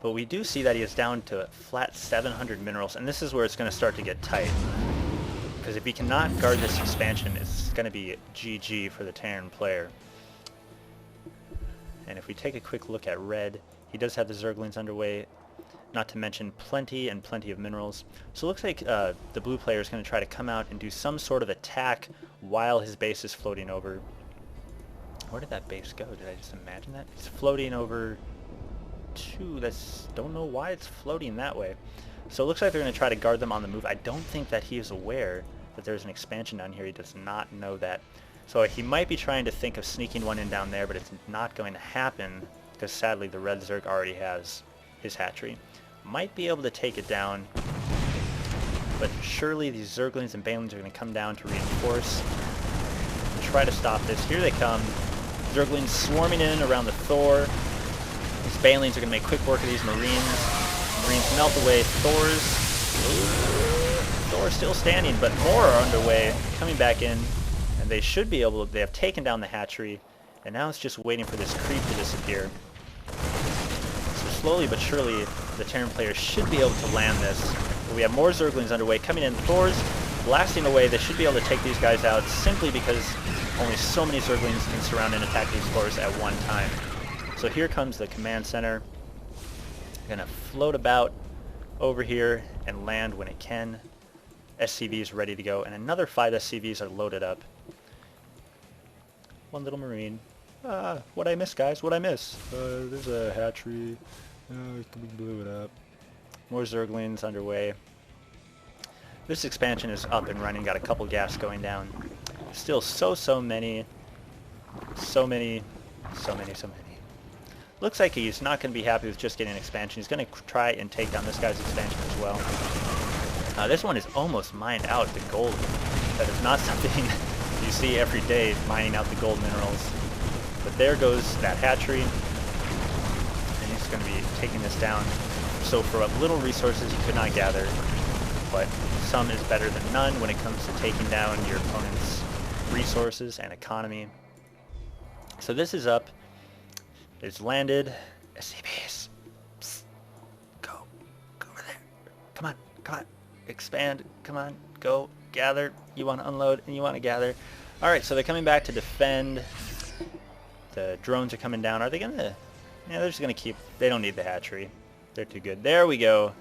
But we do see that he is down to flat 700 minerals, and this is where it's going to start to get tight. Because if he cannot guard this expansion, it's going to be GG for the Terran player. And if we take a quick look at red, he does have the Zerglings underway, not to mention plenty of minerals. So it looks like the blue player is going to try to come out and do some sort of attack while his base is floating over. Where did that base go? Did I just imagine that? It's floating over to... don't know why it's floating that way. So it looks like they're going to try to guard them on the move. I don't think that he is aware that there's an expansion down here. He does not know that. So he might be trying to think of sneaking one in down there, but it's not going to happen because sadly the red Zerg already has his hatchery. Might be able to take it down, but surely these Zerglings and banelings are going to come down to reinforce and try to stop this. Here they come. Zerglings swarming in around the Thor. These banelings are going to make quick work of these Marines. Marines melt away. Thor still standing, but more are underway, coming back in, and they should be able to, they have taken down the hatchery, and now it's just waiting for this creep to disappear. So slowly but surely, the Terran players should be able to land this. But we have more Zerglings underway, coming in. Thors blasting away. They should be able to take these guys out simply because only so many Zerglings can surround and attack these Thors at one time. So here comes the command center. Gonna float about over here and land when it can. SCV is ready to go, and another 5 SCVs are loaded up. One little Marine. What'd I miss, guys? What'd I miss? There's a hatchery. We blew it up. More Zerglings underway. This expansion is up and running. Got a couple gas going down. Still so many. So many. Looks like he's not going to be happy with just getting an expansion. He's going to try and take down this guy's expansion as well. This one is almost mined out, the gold. That is not something you see every day, mining out the gold minerals. But there goes that hatchery. And he's going to be taking this down. So for what little resources he could not gather, but some is better than none when it comes to taking down your opponent's resources and economy. So this is up. It's landed. SCBs. Psst. Go over there. Come on. Expand. Come on. Go. Gather. You want to unload and you want to gather. Alright, so they're coming back to defend. The drones are coming down. Are they going to... Yeah, they're just going to keep... They don't need the hatchery. They're too good. There we go.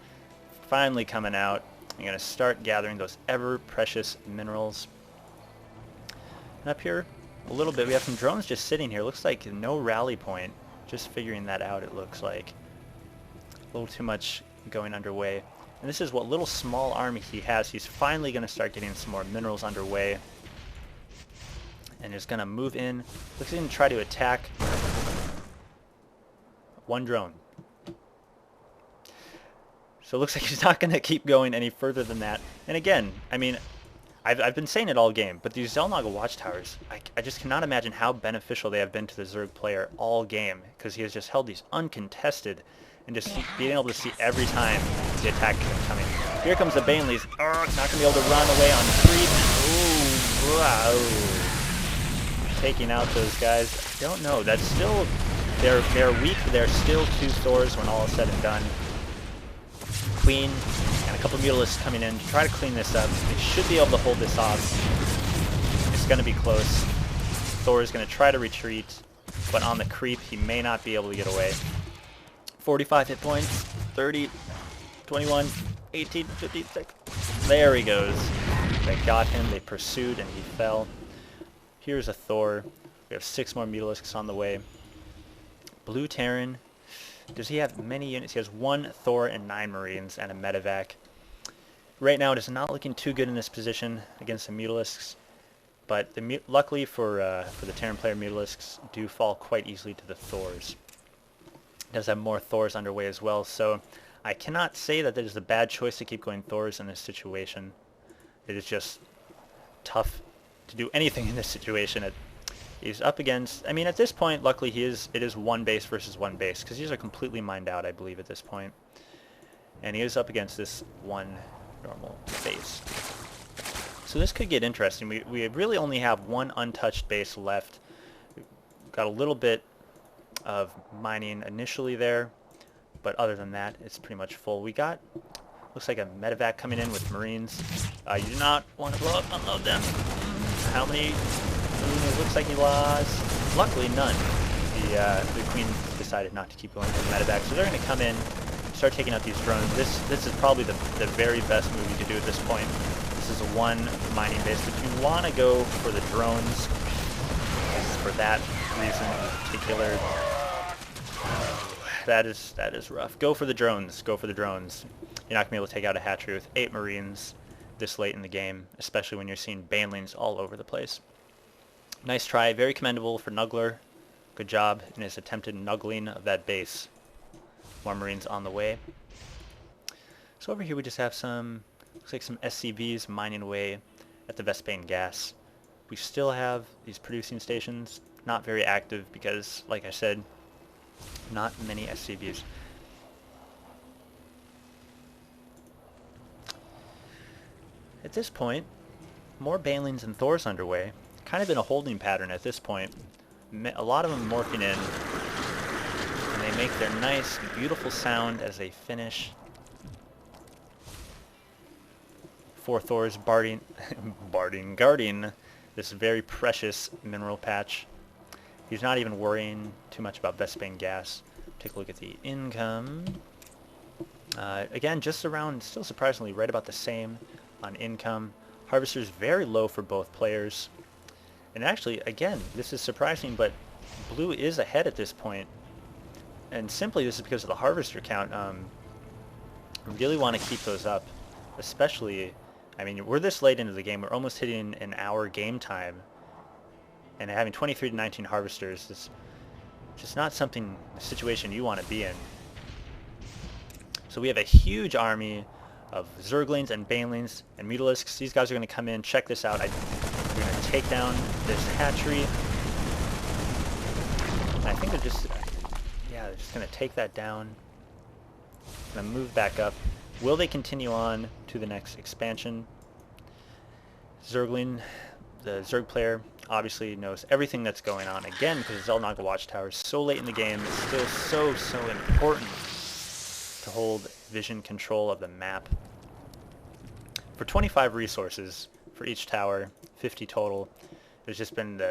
Finally coming out. I'm going to start gathering those ever-precious minerals. And up here, a little bit, we have some drones just sitting here. Looks like no rally point. Just figuring that out, it looks like. A little too much going underway. And this is what little small army he has. He's finally going to start getting some more minerals underway. And is going to move in. Looks like he's going to try to attack one drone. So it looks like he's not going to keep going any further than that. And again, I mean, I've been saying it all game, but these Xel'Naga watchtowers, I just cannot imagine how beneficial they have been to the Zerg player all game, because he has just held these uncontested, and just being able to see every time the attack coming. Here comes the Banelings. Not going to be able to run away on creep. Ooh, wow. Taking out those guys. I don't know. That's still... They're weak. They're still 2 Thors when all is said and done. Queen and a couple of Mutalisks coming in to try to clean this up. They should be able to hold this off. It's going to be close. Thor is going to try to retreat, but on the creep, he may not be able to get away. 45 hit points, 30, 21, 18, 56. There he goes. They got him, they pursued, and he fell. Here's a Thor. We have 6 more Mutalisks on the way. Blue Terran. Does he have many units? He has 1 Thor and 9 Marines and a medevac. Right now it is not looking too good in this position against the Mutalisks, but luckily for the Terran player, Mutalisks do fall quite easily to the Thors. It does have more Thors underway as well, so I cannot say that it is a bad choice to keep going Thors in this situation. It is just tough to do anything in this situation. He's up against, I mean, at this point, luckily it is 1 base versus 1 base, because these are completely mined out, I believe, at this point. And he is up against this 1 normal base. So this could get interesting. We really only have 1 untouched base left. We've got a little bit of mining initially there, but other than that, it's pretty much full. We got, looks like a medevac coming in with Marines. You do not want to blow up, unload them. How many? It looks like he lost. Luckily, none. The Queen decided not to keep going for the medevac, so they're going to come in, start taking out these drones. This is probably the very best move you could do at this point. This is a one mining base, but you want to go for the drones. For that reason in particular, that is rough. Go for the drones. Go for the drones. You're not going to be able to take out a hatchery with 8 Marines this late in the game, especially when you're seeing banelings all over the place. Nice try. Very commendable for Nuggler. Good job in his attempted nuggling of that base. More Marines on the way. So over here we just have some, looks like some SCVs mining away at the Vespane gas. We still have these producing stations, not very active because, like I said, not many SCVs. At this point, more banelings and thors underway. Kind of in a holding pattern at this point. A lot of them morphing in, and they make their nice, beautiful sound as they finish. 4 thors guarding this very precious mineral patch. He's not even worrying too much about Vespane gas. Take a look at the income. Again, just around, still surprisingly, right about the same on income. Harvester's very low for both players. And actually, again, this is surprising, but blue is ahead at this point. And simply this is because of the harvester count. We really want to keep those up, especially, I mean, we're this late into the game. We're almost hitting an hour game time. And having 23 to 19 harvesters is just not something, a situation you want to be in. So we have a huge army of Zerglings and Banelings and Mutalisks. These guys are going to come in, check this out. We're going to take down this hatchery. And I think they're just, yeah, they're just going to take that down. Going to move back up. Will they continue on to the next expansion? Zergling, the Zerg player, obviously knows everything that's going on. Again, because Xel'Naga Watchtower is so late in the game, it's still so important to hold vision control of the map. For 25 resources for each tower, 50 total, there's just been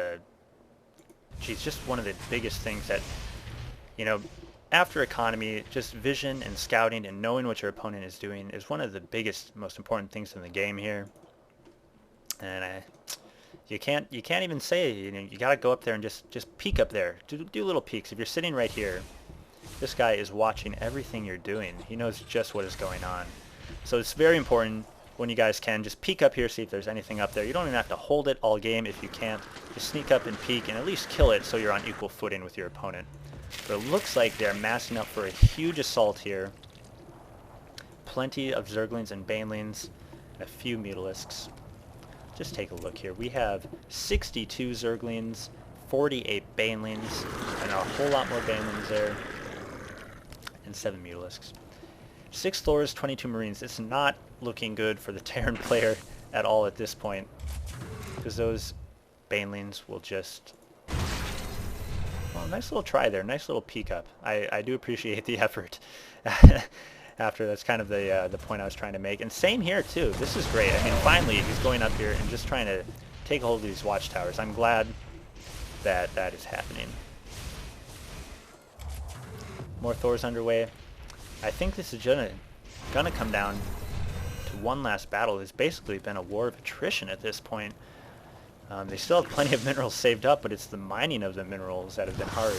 just one of the biggest things that, you know, after economy, just vision and scouting and knowing what your opponent is doing is one of the biggest, most important things in the game here. And you can't even say, you know, you gotta go up there and just peek up there. Do little peeks. If you're sitting right here, this guy is watching everything you're doing. He knows just what is going on. So it's very important when you guys can just peek up here, see if there's anything up there. You don't even have to hold it all game if you can't. Just sneak up and peek and at least kill it so you're on equal footing with your opponent. But it looks like they're massing up for a huge assault here. Plenty of Zerglings and Banelings, a few Mutalisks. Just take a look here. We have 62 Zerglings, 48 Banelings, and a whole lot more Banelings there, and 7 Mutalisks. 6 thors, 22 Marines. It's not looking good for the Terran player at all at this point, because those Banelings will just... Well, nice little try there. Nice little peek up. I do appreciate the effort. After that's kind of the point I was trying to make. And same here too. This is great. I mean, finally he's going up here and just trying to take a hold of these watchtowers. I'm glad that that is happening. More thors underway. I think this is gonna come down to one last battle. It's basically been a war of attrition at this point. They still have plenty of minerals saved up, but it's the mining of the minerals that have been hard.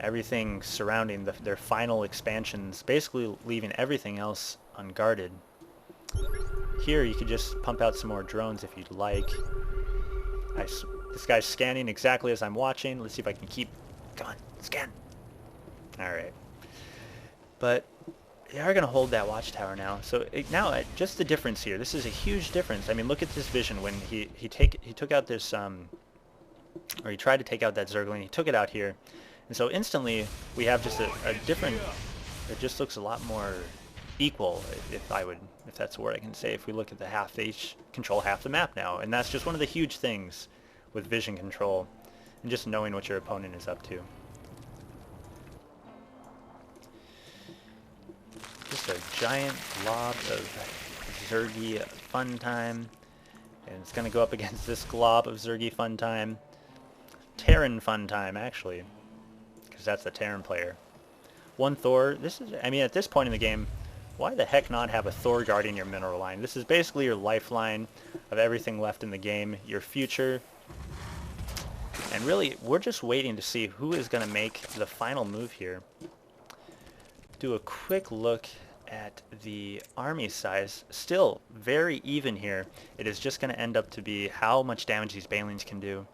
Everything surrounding their final expansions, basically leaving everything else unguarded. Here you could just pump out some more drones if you'd like. This guy's scanning exactly as I'm watching. Let's see if I can keep... Come on, scan! Alright. But they are going to hold that watchtower now. So now, just the difference here. This is a huge difference. I mean, look at this vision when he took out this... or he tried to take out that Zergling. He took it out here. And so instantly, we have just a different, it just looks a lot more equal, if that's a word I can say. If we look at the half, they each control half the map now. And that's just one of the huge things with vision control and just knowing what your opponent is up to. giant blob of Zergy fun time. And it's going to go up against this glob of Zergy fun time. Terran fun time, actually. Because that's the Terran player. One Thor. This is, I mean, at this point in the game, why the heck not have a Thor guarding your mineral line? This is basically your lifeline of everything left in the game, your future. And really, we're just waiting to see who is going to make the final move here. Do a quick look at the army size. Still very even here. It is just going to end up to be how much damage these banelings can do,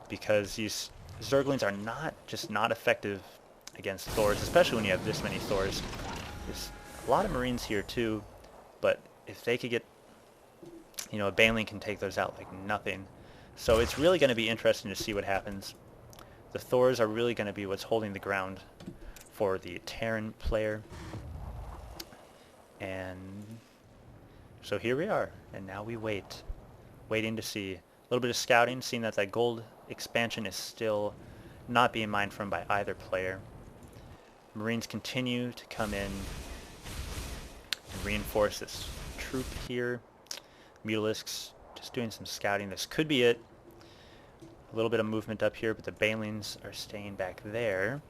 because these Zerglings are not effective against Thors, especially when you have this many Thors. There's a lot of Marines here too, but if they could get, you know, a baneling can take those out like nothing. So it's really going to be interesting to see what happens. The Thors are really going to be what's holding the ground for the Terran player. And so here we are, and now we waiting to see. A little bit of scouting, seeing that that gold expansion is still not being mined from by either player. Marines continue to come in and reinforce this troop here. Mutalisks just doing some scouting. This could be it. A little bit of movement up here, but the banelings are staying back there.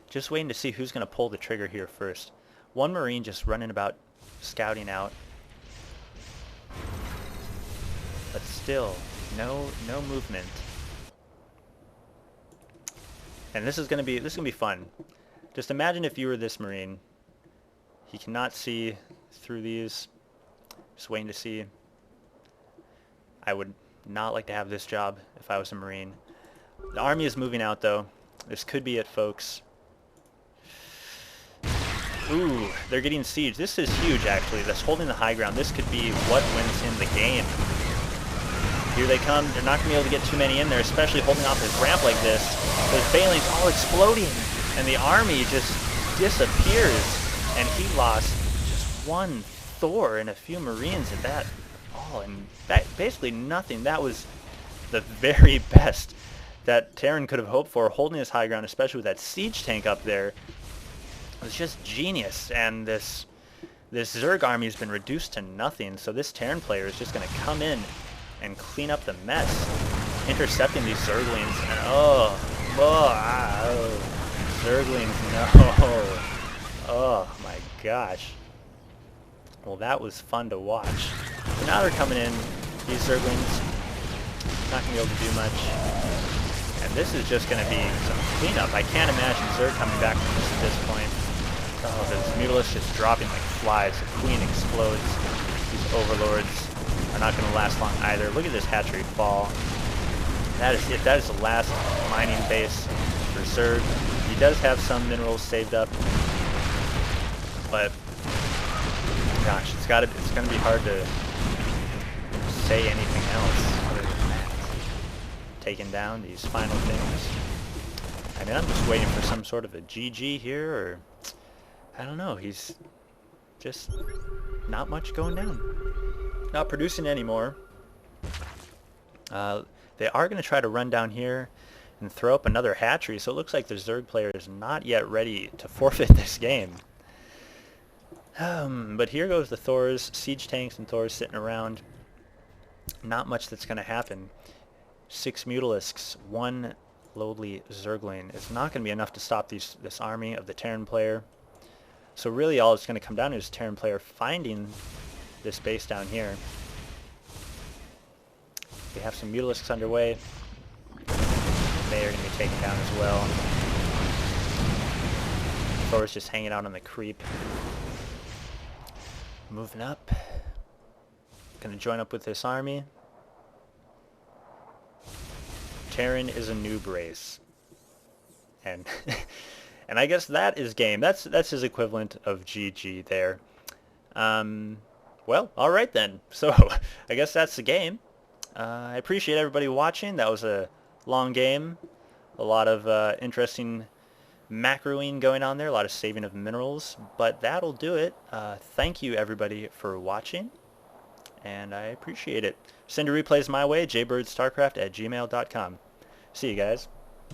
Just waiting to see who's going to pull the trigger here first. One Marine just running about, scouting out. But still, no movement. And this is gonna be fun. Just imagine if you were this Marine. He cannot see through these. Just waiting to see. I would not like to have this job if I was a Marine. The army is moving out though. This could be it, folks. Ooh, they're getting siege. This is huge, actually. That's holding the high ground. This could be what wins him the game. Here they come. They're not going to be able to get too many in there, especially holding off this ramp like this. Those banelings all exploding, and the army just disappears. And he lost just one Thor and a few Marines at that all, and that, basically nothing. That was the very best that Terran could have hoped for, holding his high ground, especially with that siege tank up there. It was just genius, and this Zerg army has been reduced to nothing, so this Terran player is just going to come in and clean up the mess, intercepting these Zerglings, and Zerglings, no. Oh my gosh. Well, that was fun to watch. So now they're coming in, these Zerglings, not going to be able to do much. And this is just going to be some cleanup. I can't imagine Zerg coming back from this at this point. Oh, those Mutalisks just dropping like flies. The Queen explodes. These Overlords are not going to last long either. Look at this hatchery fall. That is it. That is the last mining base for Zerg. He does have some minerals saved up, but gosh, it's going to be hard to say anything else other than that. Taking down these final things. I mean, I'm just waiting for some sort of a GG here, or I don't know. He's just not much going down. Not producing anymore. They are going to try to run down here and throw up another hatchery, so it looks like the Zerg player is not yet ready to forfeit this game. But here goes the Thors, siege tanks and Thors sitting around. Not much that's going to happen. 6 Mutalisks, 1 lowly Zergling. It's not going to be enough to stop this army of the Terran player. So really all it's going to come down to is Terran player finding this base down here. We have some Mutalisks underway. They are going to be taken down as well. Thor's just hanging out on the creep. Moving up. Going to join up with this army. Terran is a noob race. And and I guess that is game. That's his equivalent of GG there. Well, alright then. So, I guess that's the game. I appreciate everybody watching. That was a long game. A lot of interesting macroing going on there. A lot of saving of minerals. But that'll do it. Thank you everybody for watching. And I appreciate it. Send your replays my way, jbirdstarcraft@gmail.com. See you guys.